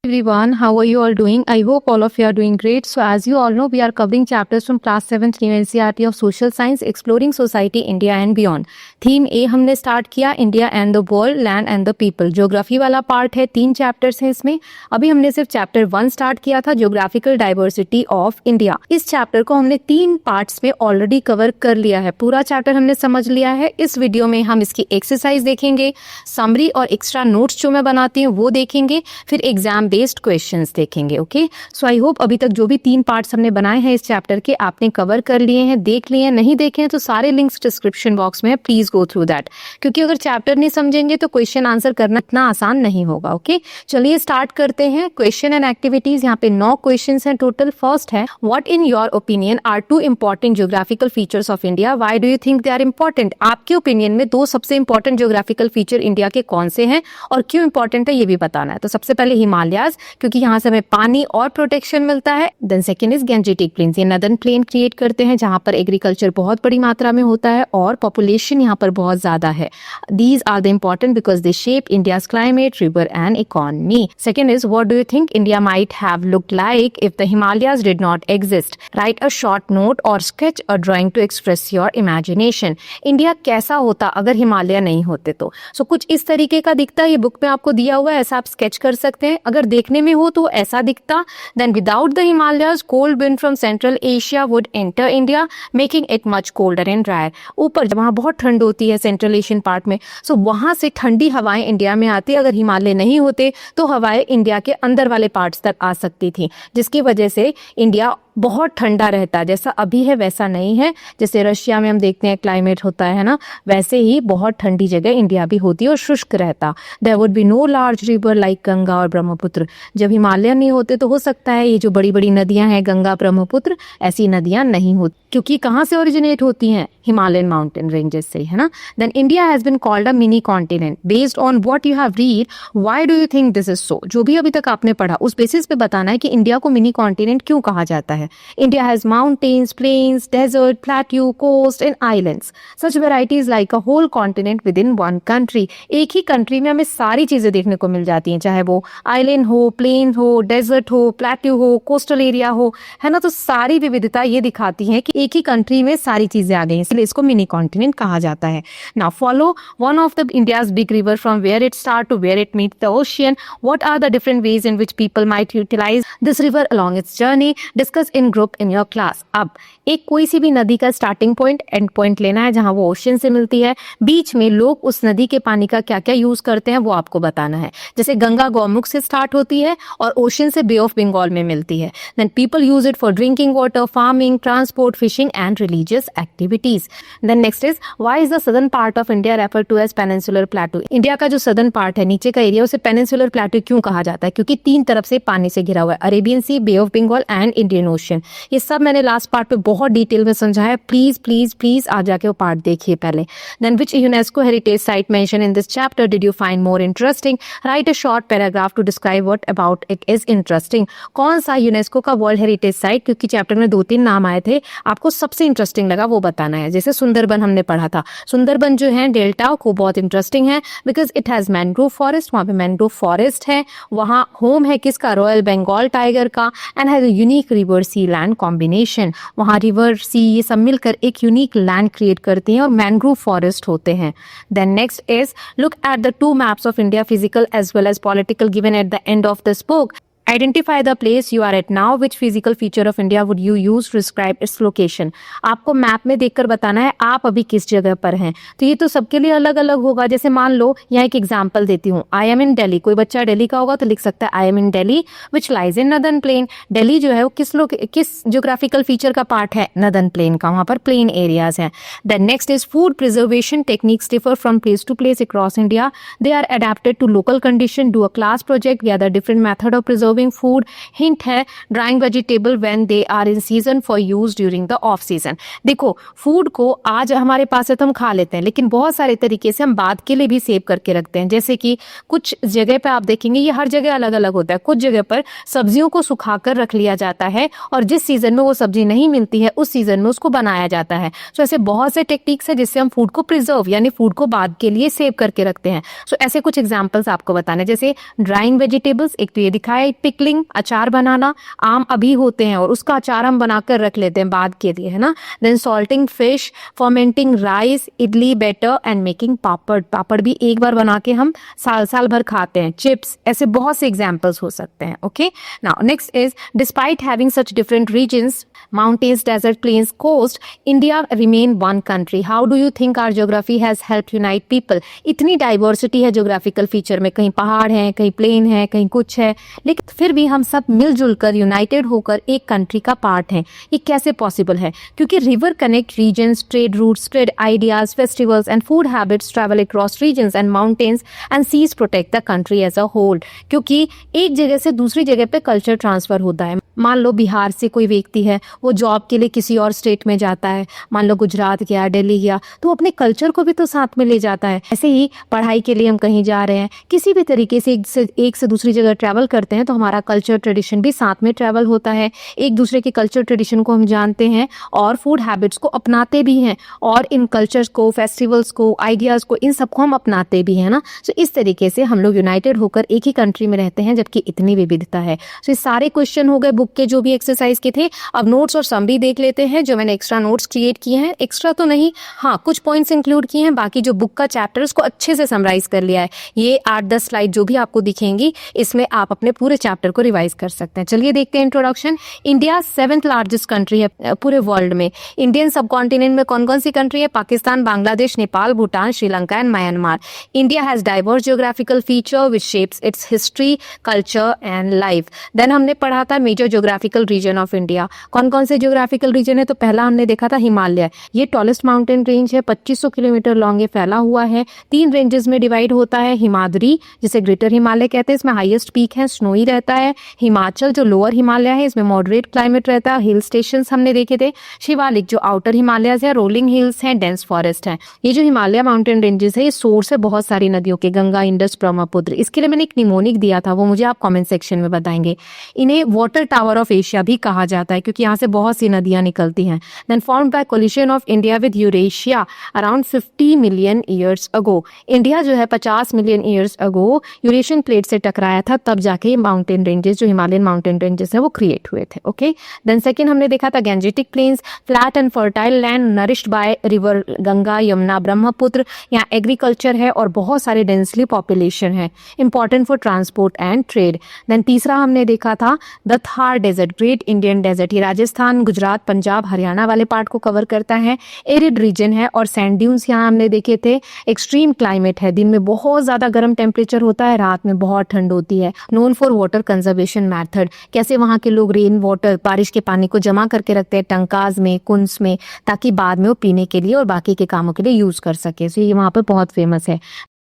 Everyone, how are you all doing? I hope all of you are doing great. So as you all know, we are covering chapters from class 7th new NCERT of social science, exploring society, India and beyond. Theme A हमने start किया, India and the world, land and the people. Geography वाला part है, 3 chapters हैं इसमें. अभी हमने सिर्फ chapter 1 start किया था, ज्योग्राफिकल डाइवर्सिटी ऑफ इंडिया. इस चैप्टर को हमने 3 पार्ट्स में ऑलरेडी कवर कर लिया है. पूरा चैप्टर हमने समझ लिया है. इस वीडियो में हम इसकी एक्सरसाइज देखेंगे, समरी और एक्स्ट्रा नोट्स जो मैं बनाती हूँ वो देखेंगे, फिर एग्जाम बेस्ड क्वेश्चंस देखेंगे. ओके, सो आई होप अभी तक जो भी 3 पार्ट्स हमने बनाए हैं इस चैप्टर के आपने कवर कर लिए हैं, देख लिए हैं. नहीं देखे हैं तो सारे लिंक्स डिस्क्रिप्शन बॉक्स में है, प्लीज गो थ्रू दैट, क्योंकि अगर चैप्टर नहीं समझेंगे तो क्वेश्चन आंसर करना इतना आसान नहीं होगा. ओके, चलिए स्टार्ट करते हैं. क्वेश्चन एंड एक्टिविटीज, यहाँ पे 9 क्वेश्चन हैं टोटल. फर्स्ट है, what in your opinion are 2 important geographical features of India, why do you think they are important. आपके ओपिनियन में 2 सबसे इंपॉर्टेंट ज्योग्राफिकल फीचर इंडिया के कौन से हैं और क्यों इंपॉर्टेंट है ये भी बताना है. तो सबसे पहले हिमालयाज, क्योंकि यहाँ से हमें पानी और प्रोटेक्शन मिलता है. Then second is gangetic plains, ये नदर्न प्लेन क्रिएट करते हैं जहां पर एग्रीकल्चर बहुत बड़ी मात्रा में होता है और पॉपुलेशन यहाँ पर बहुत ज्यादा है. These are the important because they shape India's climate, river and economy. Second is, what do you think India might have looked like if the Himalayas did not exist? Write a short note or sketch a drawing to express your imagination. India कैसा होता अगर हिमालय नहीं होते तो. So कुछ इस तरीके का दिखता है, ये बुक में आपको दिया हुआ है, ऐसा आप स्केच कर सकते हैं. अगर देखने में हो तो ऐसा दिखता. Then without the Himalayas, cold wind from Central Asia would enter India, making it much colder and drier. ऊपर वहाँ बहुत ठंड होती है सेंट्रल एशियन पार्ट में, सो वहां से ठंडी हवाएं इंडिया में आती. अगर हिमालय नहीं होते तो हवाएं इंडिया के अंदर वाले पार्ट्स तक आ सकती थी, जिसकी वजह से इंडिया बहुत ठंडा रहता. जैसा अभी है वैसा नहीं है. जैसे रशिया में हम देखते हैं क्लाइमेट होता है ना, वैसे ही बहुत ठंडी जगह इंडिया भी होती है और शुष्क रहता. There would be no large river like Ganga और ब्रह्मपुत्र. जब हिमालय नहीं होते तो हो सकता है ये जो बड़ी बड़ी नदियां हैं गंगा ब्रह्मपुत्र, ऐसी नदियां नहीं होती, क्योंकि कहाँ से ओरिजिनेट होती हैं, हिमालयन माउंटेन रेंजेस से, है ना. Then India has been called a mini continent. Based on what you have read, why do you think this is so. जो भी अभी तक आपने पढ़ा उस बेसिस पे बताना है कि इंडिया को मिनी कॉन्टिनेंट क्यों कहा जाता है. India has mountains, plains, desert, plateau, coast and islands. Such varieties like a whole continent within one country. एक ही कंट्री में हमें सारी चीजें देखने को मिल जाती हैं, चाहे वो आइलैंड हो, प्लेन हो, डेजर्ट हो, प्लेट्यू हो, कोस्टल एरिया हो, है ना. तो सारी विविधता ये दिखाती है कि एक ही कंट्री में सारी चीजें आ गई, इसलिए इसको मिनी कॉन्टिनेंट कहा जाता है. Now follow one of the India's big river from where it start to where it meet the ocean. What are the different ways in which people might utilize this river along its journey. Discuss in group in your class. अब एक कोई सी भी नदी का starting point, and point लेना है जहां वो ओशन से मिलती है. बीच में लोग उस नदी के पानी का क्या क्या यूज करते हैं वो आपको बताना है. जैसे गंगा गौमुख से स्टार्ट होती है और ओशन से बे ऑफ बंगाल में मिलती है. Then people use it for drinking water, farming, transport, fishing and religious activities. Then next is, why is the southern part of India refer to as peninsular plateau. India का जो southern part है, नीचे का area, उसे peninsular प्लेटू क्यों कहा जाता है, क्योंकि 3 तरफ से पानी से घिरा हुआ है, Arabian sea, bay of Bengal and Indian ocean. ये सब मैंने लास्ट पार्ट पे बहुत डिटेल में समझाया है. प्लीज प्लीज प्लीज आ जाके वो पार्ट देखिए पहले. Then which UNESCO heritage site mention in this chapter did you find more interesting. Write a short paragraph to describe what about it is interesting. कौन सा यूनेस्को का वर्ल्ड हेरिटेज साइट, क्योंकि chapter में 2-3 नाम आए थे, आपको सबसे इंटरेस्टिंग लगा वो बताना है. जैसे सुंदरबन हमने पढ़ा था, सुंदरबन जो है डेल्टा को बहुत इंटरेस्टिंग है because it has mangrove forest. वहां पे मैंग्रोव फॉरेस्ट है, वहां होम है किसका, रॉयल बंगाल टाइगर का, and has a unique river sea land combination. वहाँ रिवर सी ये सब मिलकर एक यूनिक लैंड क्रिएट करते हैं और मैंग्रोव फॉरेस्ट होते हैं. Then next is, look at the 2 maps of India, physical as well as political, given at the end of this book. Identify the place you are at now. Which physical feature of India would you use to describe its location? आपको map में देखकर बताना है आप अभी किस जगह पर हैं. तो ये तो सबके लिए अलग अलग होगा. जैसे मान लो यहाँ एक एग्जांपल देती हूँ, आई एम इन दिल्ली. कोई बच्चा दिल्ली का होगा तो लिख सकता है I am in Delhi which lies in northern plain. Delhi जो है वो किस ज्योग्राफिकल फीचर का पार्ट है, नदर्न प्लेन का, वहां पर प्लेन एरियाज हैं. Then next is, food preservation techniques differ from place to place across India. They are adapted to local condition. Do a class project. We are the different method of preserving consuming food, hint है drying vegetable when they are in season for use during the off season. देखो food को आज हमारे पास है तो हम खा लेते हैं, लेकिन बहुत सारे तरीके से हम बाद के लिए भी सेव करके रखते हैं। जैसे कि कुछ जगह पे आप देखेंगे, ये हर जगह अलग अलग होता है, कुछ जगह पर सब्जियों को सुखाकर रख लिया जाता है और जिस सीजन में वो सब्जी नहीं मिलती है उस सीजन में उसको बनाया जाता है। सो ऐसे बहुत से टेक्निक्स है जिससे हम फूड को प्रिजर्व यानी फूड को बाद के लिए सेव करके रखते हैं। सो ऐसे कुछ एग्जांपल्स आपको बताने, जैसे ड्राइंग वेजिटेबल्स, एक तो ये दिखाया, पिकलिंग अचार बनाना, आम अभी होते हैं और उसका अचार हम बनाकर रख लेते हैं बाद के लिए, है ना। Then salting fish, fermenting rice, idli batter and making papad, papad भी एक बार बना के हम साल साल भर खाते हैं, चिप्स, ऐसे बहुत से एग्जांपल्स हो सकते हैं। Okay, now next is despite having such different regions, mountains, desert, plains, coast, India remain one country. How do you think our geography has helped unite people? इतनी डाइवर्सिटी है जोग्राफिकल फीचर में, कहीं पहाड़ है, कहीं प्लेन है, कहीं कुछ है, लेकिन फिर भी हम सब मिलजुल कर यूनाइटेड होकर एक कंट्री का पार्ट हैं। ये कैसे पॉसिबल है? क्योंकि river connect regions, trade routes, trade ideas, festivals and food habits travel across regions and mountains and seas protect the country as a whole. क्योंकि एक जगह से दूसरी जगह पे कल्चर ट्रांसफर होता है। मान लो बिहार से कोई व्यक्ति है, वो जॉब के लिए किसी और स्टेट में जाता है, मान लो गुजरात गया, दिल्ली गया, तो अपने कल्चर को भी तो साथ में ले जाता है। ऐसे ही पढ़ाई के लिए हम कहीं जा रहे हैं, किसी भी तरीके से एक से दूसरी जगह ट्रैवल करते हैं तो हमारा कल्चर ट्रेडिशन भी साथ में ट्रैवल होता है। एक दूसरे के कल्चर ट्रेडिशन को हम जानते हैं और फूड हैबिट्स को अपनाते भी हैं और इन कल्चर्स को, फेस्टिवल्स को, आइडियाज़ को, इन सबको हम अपनाते भी हैं ना। सो इस तरीके से हम लोग यूनाइटेड होकर एक ही कंट्री में रहते हैं जबकि इतनी विविधता है। सो ये सारे क्वेश्चन हो गए बुक के जो भी एक्सरसाइज के थे। अब नोट्स और सम भी देख लेते हैं जो मैंने एक्स्ट्रा नोट्स क्रिएट किए हैं। एक्स्ट्रा तो नहीं, हाँ कुछ पॉइंट्स इंक्लूड किए हैं, बाकी जो बुक का चैप्टर उसको अच्छे से समराइज कर लिया है। ये 8-10 स्लाइड जो भी आपको दिखेंगी इसमें आप अपने पूरे चैप्टर को रिवाइज कर सकते हैं। चलिए देखते हैं introduction. India 7th largest country है पूरे वर्ल्ड में। इंडियन सब कॉन्टिनेंट में कौन कौन सी कंट्री है? Pakistan, Bangladesh, Nepal, Bhutan, Sri Lanka and Myanmar. India has diverse geographical feature which shapes its history, culture and life. Then हमने पढ़ा था major geographical region of India. कौन कौन से जियोग्राफिकल रीजन है? तो पहला हमने देखा था हिमालय। ये टॉलेस्ट माउंटेन रेंज है, 2500 किलोमीटर लॉन्ग, ये फैला हुआ है, 3 रेंजेस में डिवाइड होता है। हिमाद्री जिसे ग्रेटर हिमालय कहते हैं, इसमें हाईएस्ट पीक है, स्नोई रहता है। हिमाचल जो लोअर हिमालय है, इसमें मॉडरेट क्लाइमेट रहता है, हिल स्टेशन हमने देखे थे। शिवालिक जो आउटर हिमालय है, रोलिंग हिल्स हैं, डेंस फॉरेस्ट है। ये जो हिमालय माउंटेन रेंजेस है ये सोर्स है बहुत सारी नदियों के, गंगा, इंडस, ब्रह्मपुत्र। इसके लिए मैंने एक निमोनिक दिया था, वो मुझे आप कमेंट सेक्शन में बताएंगे। इन्हें वाटर टावर ऑफ एशिया भी कहा जाता है क्योंकि यहाँ से बहुत सी नदियां निकलती हैं। Then formed by collision of India with Eurasia around 50 million years ago. India जो है 50 million years ago Eurasian plate से टकराया था, तब जाके ये माउंटेन रेंजेस जो हिमालयन माउंटेन रेंजेस है वो क्रिएट हुए थे। ओके, देन सेकंड हमने देखा था gangetic plains, flat and fertile land nourished by river Ganga, Yamuna, Brahmaputra. यहाँ एग्रीकल्चर है और बहुत सारे डेंसली पॉपुलेशन है, important for transport and trade. Then तीसरा हमने देखा था the Thar desert, great Indian desert. ये राजस्थान, गुजरात, पंजाब, हरियाणा वाले पार्ट को कवर करता है। एरिड रीजन है और सैंड ड्यून्स यहाँ हमने देखे थे। एक्सट्रीम क्लाइमेट है, दिन में बहुत ज्यादा गर्म टेम्परेचर होता है, रात में बहुत ठंड होती है। Known for water conservation method, कैसे वहाँ के लोग रेन वाटर, बारिश के पानी को जमा करके रखते हैं टंकाज में, कुंस में, ताकि बाद में वो पीने के लिए और बाकी के कामों के लिए यूज कर सके। तो ये वहाँ पर बहुत फेमस है।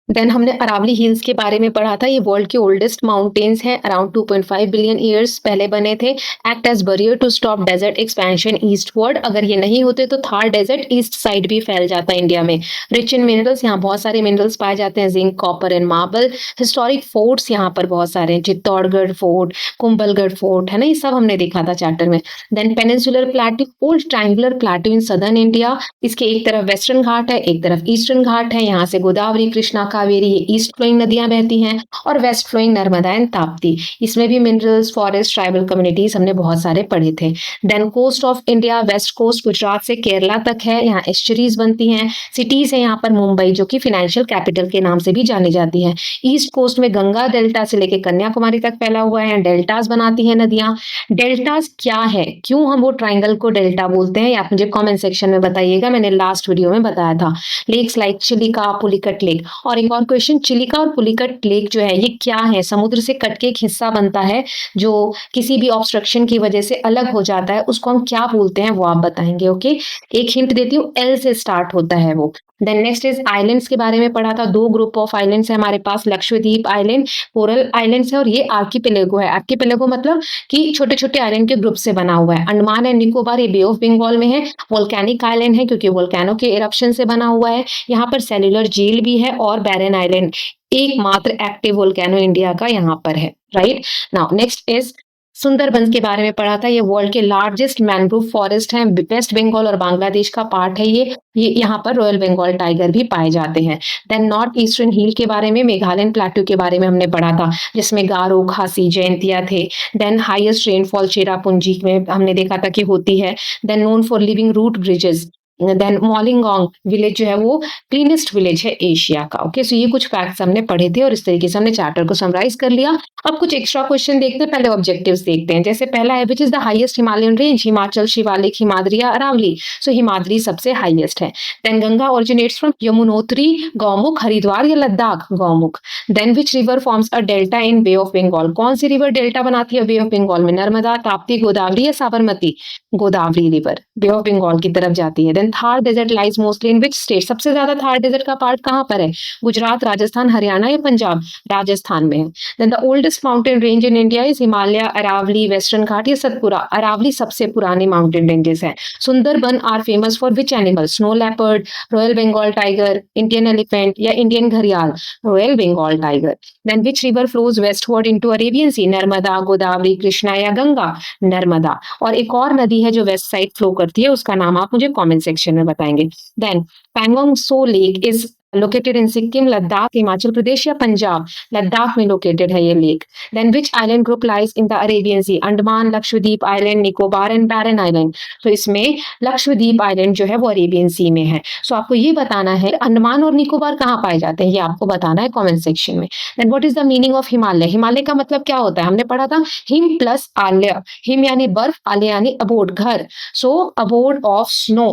देन हमने अरावली हिल्स के बारे में पढ़ा था। ये वर्ल्ड के ओल्डेस्ट माउंटेन्स हैं, अराउंड 2.5 बिलियन ईयर्स पहले बने थे। Act as barrier to stop desert expansion eastward. अगर ये नहीं होते तो थार डेजर्ट ईस्ट साइड भी फैल जाता है इंडिया में। रिच इन मिनरल्स, यहाँ बहुत सारे मिनरल्स पाए जाते हैं, zinc, copper and marble. Historic forts यहाँ पर बहुत सारे हैं, चित्तौड़गढ़ फोर्ट, कुंभलगढ़ फोर्ट, है ना, ये सब हमने देखा था चैप्टर में। Then peninsular plateau, old triangular plateau in southern India. इसके एक तरफ वेस्टर्न घाट है, एक तरफ ईस्टर्न घाट है। यहाँ से गोदावरी, कृष्णा, कावेरी, ये ईस्ट फ्लोइंग नदियां बहती हैं और west flowing Narmada and Tapti. इसमें भी मिनरल्स, फॉरेस्ट, ट्राइबल कम्युनिटीज हमने बहुत सारे पढ़े थे। Then coast of India, west coast Gujarat से केरला तक है, यहाँ एस्चरीज बनती हैं। सिटीज है यहाँ पर मुंबई जो कि फाइनेंशियल कैपिटल के नाम से भी जानी जाती है। ईस्ट कोस्ट में गंगा डेल्टा से लेकर कन्याकुमारी तक फैला हुआ है, डेल्टास बनाती है नदियां। डेल्टास क्या है, क्यों हम वो ट्राइंगल को डेल्टा बोलते हैं, आप मुझे कमेंट सेक्शन में बताइएगा, मैंने लास्ट वीडियो में बताया था। Lakes like Chilika, Pulicat lake. और एक एक और क्वेश्चन, चिलिका और पुलिकट लेक जो है ये क्या है? समुद्र से कट के एक हिस्सा बनता है जो किसी भी ऑब्स्ट्रक्शन की वजह से अलग हो जाता है, उसको हम क्या बोलते हैं वो आप बताएंगे। ओके, एक हिंट देती हूँ, एल से स्टार्ट होता है वो। देन नेक्स्ट इज आइलैंड्स के बारे में पढ़ा था, 2 ग्रुप ऑफ आइलैंड्स है हमारे पास, लक्षद्वीप आइलैंड, कोरल आइलैंड्स है, और ये आर्किपेलागो है। आर्किपेलागो मतलब कि छोटे छोटे आइलैंड के ग्रुप से बना हुआ है। अंडमान एंड निकोबार ये बे ऑफ बंगाल में है, वोल्केनिक आइलैंड है क्योंकि वोल्केनो के इरप्शन से बना हुआ है। यहाँ पर सेल्युलर जेल भी है, और बैरन आइलैंड एकमात्र एक्टिव वोल्केनो इंडिया का यहाँ पर है। Right now next is Sundarbans के बारे में पढ़ा था, ये वर्ल्ड के लार्जेस्ट मैनग्रोव फॉरेस्ट है, वेस्ट बंगाल और बांग्लादेश का पार्ट है ये यहाँ पर रॉयल बंगाल टाइगर भी पाए जाते हैं। देन नॉर्थ ईस्टर्न हिल के बारे में, मेघालयन प्लेट्यू के बारे में हमने पढ़ा था, जिसमें गारो, खासी, जयंतिया थे। देन हाईएस्ट रेनफॉल चेरापूंजी में हमने देखा था कि होती है। Then known for living root bridges. Then Mawlynnong village जो है वो क्लीनेस्ट विलेज है एशिया का। ओके, सो ये कुछ फैक्ट्स हमने पढ़े थे और इस तरीके से हमने चैप्टर को समराइज कर लिया। अब कुछ एक्स्ट्रा क्वेश्चन देखते हैं, पहले ऑब्जेक्टिव्स देखते हैं। जैसे पहला है, which is the highest Himalayan range? Himachal, Shivalik, Himadri या अरावली? सो हिमाद्री सबसे हाईएस्ट है। Then Ganga originates from Yamunotri, Gaumukh, Haridwar या Ladakh? Gaumukh. Then which river forms a delta in bay of Bengal? कौन सी रिवर डेल्टा बनाती है बे ऑफ बंगाल में? नर्मदा, ताप्ती, गोदावरी या Sabarmati? Godavari river bay of Bengal की तरफ जाती है। Then Thar desert lies mostly in which state? सबसे ज्यादा थार डेजर्ट का पार्ट कहाँ पर है? गुजरात, राजस्थान, हरियाणा या पंजाब? राजस्थान में है। Then the oldest mountain range in India is Himalaya, Aravalli, western Ghat या सतपुरा? अरावली सबसे पुरानी माउंटेन रेंजेस है। Sundarban are famous for which animal? Snow leopard, royal Bengal tiger, Indian elephant या इंडियन घड़ियाल? Royal Bengal tiger. Then which river flows westward into Arabian sea? Narmada, Godavari, Krishna या गंगा? नर्मदा। और एक और नदी है जो वेस्ट साइड फ्लो करती है, उसका नाम आप मुझे कमेंट सेक्शन में बताएंगे। Then Pangong Tso lake is located in Sikkim, Ladakh, Himachal Pradesh या पंजाब? लद्दाख में लोकेटेड है ये lake. Then which island group lies in the Arabian sea? Andaman, Lakshadweep island, Nicobar and Barren island? तो इसमें लक्षद्वीप आइलैंड जो है वो अरेबियन सी में है। सो आपको ये बताना है अंडमान और निकोबार कहाँ पाए जाते हैं, ये आपको बताना है कमेंट सेक्शन में। Then what is the meaning of Himalaya? Himalaya का मतलब क्या होता है? हमने पढ़ा था हिम प्लस आलय, हिम यानी बर्फ, आलय यानी अबोर्ड, घर। सो अबोर्ड ऑफ स्नो,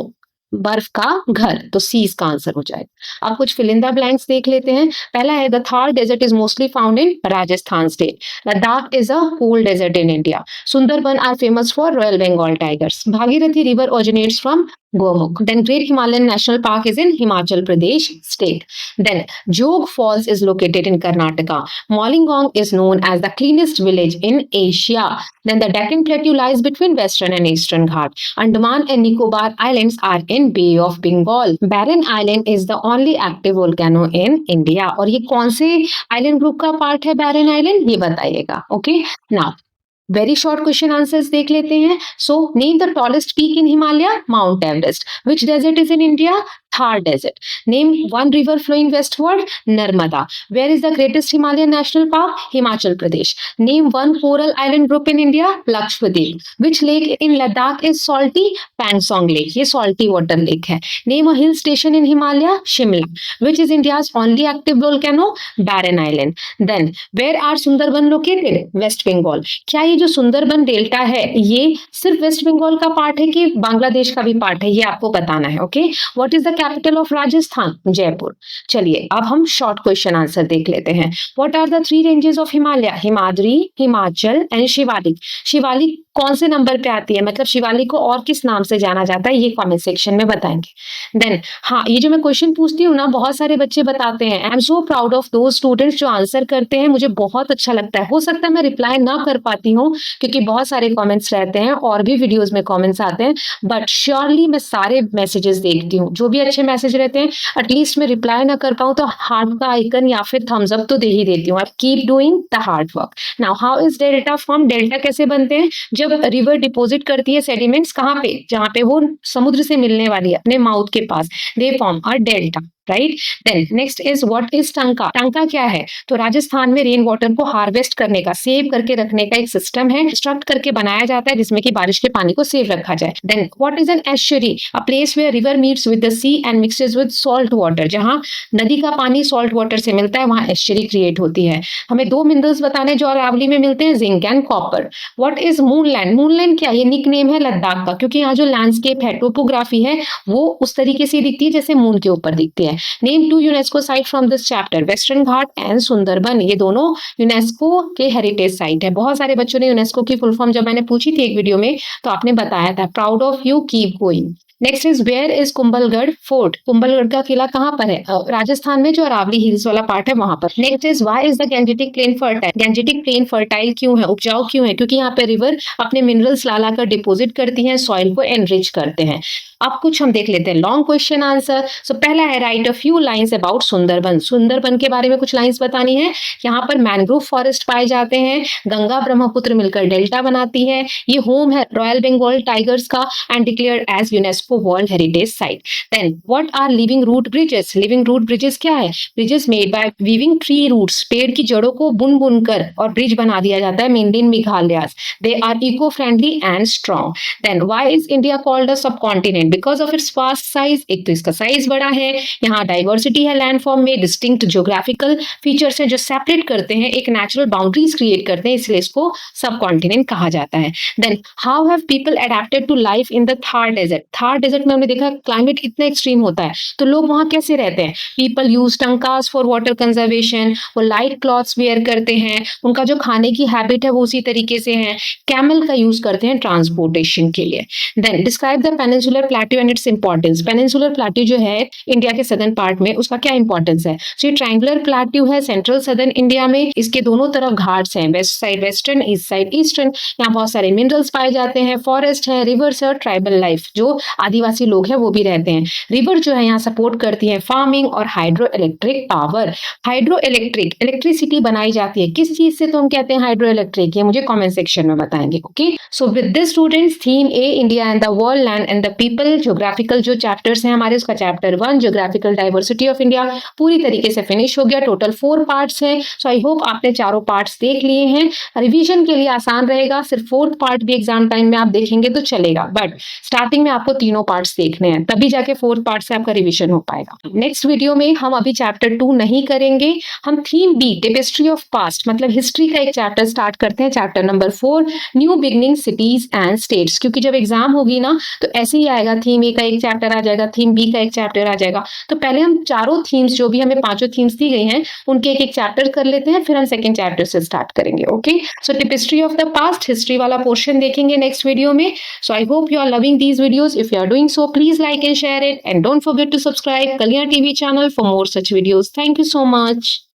बर्फ का घर, तो सी इसका आंसर हो जाएगा। अब कुछ फिल इन द ब्लैंक्स देख लेते हैं। पहला है, the Thar desert is mostly found in Rajasthan state. Ladakh is a cold desert in India. Sundarban are famous for royal Bengal tigers. Bhagirathi river originates from Gomukh. Then Great Himalayan National Park is in Himachal Pradesh state. Then Jog Falls is located in Karnataka. Molingong is known as the cleanest village in Asia. Then the Deccan Plateau lies between Western and Eastern Ghat. Andaman and Nicobar Islands are in Bay of Bengal. Barren Island is the only active volcano in India. और ये कौन से island group का part है Barren Island? ये बताइएगा. Okay? Now, very short question answers देख लेते हैं। So name the tallest peak in Himalaya? Mount Everest. Which desert is in India? Thar desert. Name one river flowing westward? Narmada. Where is the greatest Himalayan national park? Himachal Pradesh. Name one coral island group in India? Lakshadweep. Which lake in Ladakh is salty? Pangong lake, ये salty water lake है। Name a hill station in Himalaya? Shimla. Which is India's only active volcano? Barren island. Then where are Sundarban located? West Bengal. क्या ये जो Sundarban delta है ये सिर्फ waste Bengal का part है कि बांग्लादेश का भी पार्ट है, ये आपको बताना है। Okay, what is the capital of Rajasthan? Jaipur. चलिए अब हम शॉर्ट क्वेश्चन आंसर देख लेते हैं। What are the 3 ranges of Himalaya? Himadri, Himachal and Shivalik. Shivalik कौन से नंबर पे आती है, मतलब शिवालिक को और किस नाम से जाना जाता है, ये कमेंट सेक्शन में बताएंगे। देन हाँ, ये जो मैं क्वेश्चन पूछती हूँ ना, बहुत सारे बच्चे बताते हैं। I am so proud of दो स्टूडेंट्स जो आंसर करते हैं, मुझे बहुत अच्छा लगता है। हो सकता है मैं रिप्लाई ना कर पाती हूँ क्योंकि बहुत सारे कमेंट्स रहते हैं और भी वीडियोस में कमेंट्स आते हैं, बट श्योरली मैं सारे मैसेजेस देखती हूँ। जो भी अच्छे मैसेज रहते हैं एटलीस्ट मैं रिप्लाई ना कर पाऊँ तो हार्ट का आइकन या फिर थम्स अप तो दे ही देती हूँ। Keep doing the hard work. Now how is delta form? Delta कैसे बनते हैं? जब रिवर डिपॉजिट करती है सेडिमेंट्स कहाँ पे? जहाँ पे वो समुद्र से मिलने वाली है, अपने माउथ के पास, they form a delta. Right. Then next is what is tanka? Tanka क्या है? तो राजस्थान में रेन वाटर को हार्वेस्ट करने का, सेव करके रखने का एक सिस्टम है, कंस्ट्रक्ट करके बनाया जाता है जिसमें कि बारिश के पानी को सेव रखा जाए। Then what is an estuary? A place where river meets with the sea and mixes with salt water. जहां नदी का पानी सॉल्ट वाटर से मिलता है वहां एस्चुरी क्रिएट होती है। हमें 2 मिनरल्स बताने जो अरावली में मिलते हैं, zinc and copper. What is moonland? Moonland क्या? ये निक नेम है लद्दाख का, क्योंकि यहाँ जो लैंडस्केप है, टोपोग्राफी है, वो उस तरीके से दिखती है जैसे मून के ऊपर दिखती है। हैं। Name 2 UNESCO site from this chapter, western Ghat and Sundarban, ये दोनों यूनेस्को के हेरिटेज साइट है। बहुत सारे बच्चों ने यूनेस्को की फुल फॉर्म जब मैंने पूछी थी एक वीडियो में तो आपने बताया था, proud of you, keep going. Next is where is Kumbhalgarh fort, Kumbhalgarh का किला कहाँ पर है? राजस्थान में, जो अरावली हिल्स वाला पार्ट है वहां पर। Next is why is the gangetic plain fertile, gangetic plain fertile क्यों है, उपजाऊ क्यों है? क्योंकि यहाँ पे रिवर अपने मिनरल्स ला कर डिपोजिट करती हैं, सॉइल को एनरिच करते हैं। अब कुछ हम देख लेते हैं लॉन्ग क्वेश्चन आंसर। सो पहला है right a few lines about Sundarban, Sundarban के बारे में कुछ लाइंस बतानी है। यहाँ पर मैंग्रोव फॉरेस्ट पाए जाते हैं, गंगा ब्रह्मपुत्र मिलकर डेल्टा बनाती है, ये होम है रॉयल बंगाल टाइगर्स का and declared as UNESCO world heritage site. Then what are living root bridges, living root bridges क्या है? Bridges made by weaving tree roots, पेड़ की जड़ों को बुन बुन कर और ब्रिज बना दिया जाता है, mainly in Meghalaya. They are eco friendly and strong. Then why is India called a subcontinent, because of its vast size, एक तो इसका साइज बड़ा है, यहाँ डाइवर्सिटी है लैंडफॉर्म में, डिस्टिंक्ट ज्योग्राफिकल फीचर्स हैं जो सेपरेट करते हैं, एक नेचुरल बाउंड्रीज क्रिएट करते हैं, इसलिए इसको सब कॉन्टिनेंट कहा जाता है। Then how have people adapted to life in the Thar desert, Thar desert में हमने देखा क्लाइमेट इतना एक्सट्रीम होता है तो लोग वहां कैसे रहते हैं? People use tankas for water conservation, वो लाइट क्लॉथ्स वेयर करते हैं, उनका जो खाने की हैबिट है वो उसी तरीके से है, कैमल का यूज करते हैं ट्रांसपोर्टेशन के लिए। Then describe the peninsular plateau and its importance, peninsular plateau जो है इंडिया के सदर्न पार्ट में, उसका क्या इंपॉर्टेंस है? तो ये ट्रायंगुलर प्लेट्यू है सेंट्रल सदर्न इंडिया में, इसके दोनों तरफ घाट्स हैं, west side western, east side eastern, यहाँ बहुत सारे मिनरल्स पाए जाते हैं, फॉरेस्ट है, रिवर्स है और ट्राइबल लाइफ, जो आदिवासी लोग हैं वो भी रहते हैं। रिवर जो है यहाँ सपोर्ट करती है फार्मिंग और hydro electric power, hydro electric electricity बनाई जाती है किस चीज से, तो हम कहते हैं हाइड्रो इलेक्ट्रिक, ये मुझे कमेंट सेक्शन में बताएंगे। Okay, so with this students theme A India and the world land and the people, geographical जो चैप्टर्स हैं हमारे, उसका chapter 1 geographical diversity of India पूरी तरीके से फिनिश हो गया। टोटल 4 पार्ट्स हैं। सो आई होप आपने चारों पार्ट्स देख लिए हैं। रिवीजन के लिए आसान रहेगा, सिर्फ 4th पार्ट भी एग्जाम टाइम में आप देखेंगे तो चलेगा, बट स्टार्टिंग में आपको तीनों पार्ट्स देखने हैं, तभी जाके 4th पार्ट से आपका रिवीजन हो पाएगा। नेक्स्ट वीडियो में हम अभी चैप्टर 2 नहीं करेंगे, हम theme B tapestry of past मतलब हिस्ट्री का एक चैप्टर स्टार्ट करते हैं, chapter number 4 new beginning cities and states. क्योंकि जब एग्जाम होगी ना तो ऐसे ही आएगा, थीम ए का एक चैप्टर आ जाएगा, थीम बी का एक चैप्टर आ जाएगा, तो पहले हम चारों थीम्स जो भी हमें 5 थीम्स दी गई हैं उनके एक एक चैप्टर कर लेते हैं, फिर हम सेकंड चैप्टर से स्टार्ट करेंगे। Okay, so tapestry of the past history वाला पोर्शन देखेंगे नेक्स्ट वीडियो में। So I hope you are loving these videos. If you are doing so, please like and share it, and don't forget to subscribe Kalyan TV channel for more such videos. Thank you so much.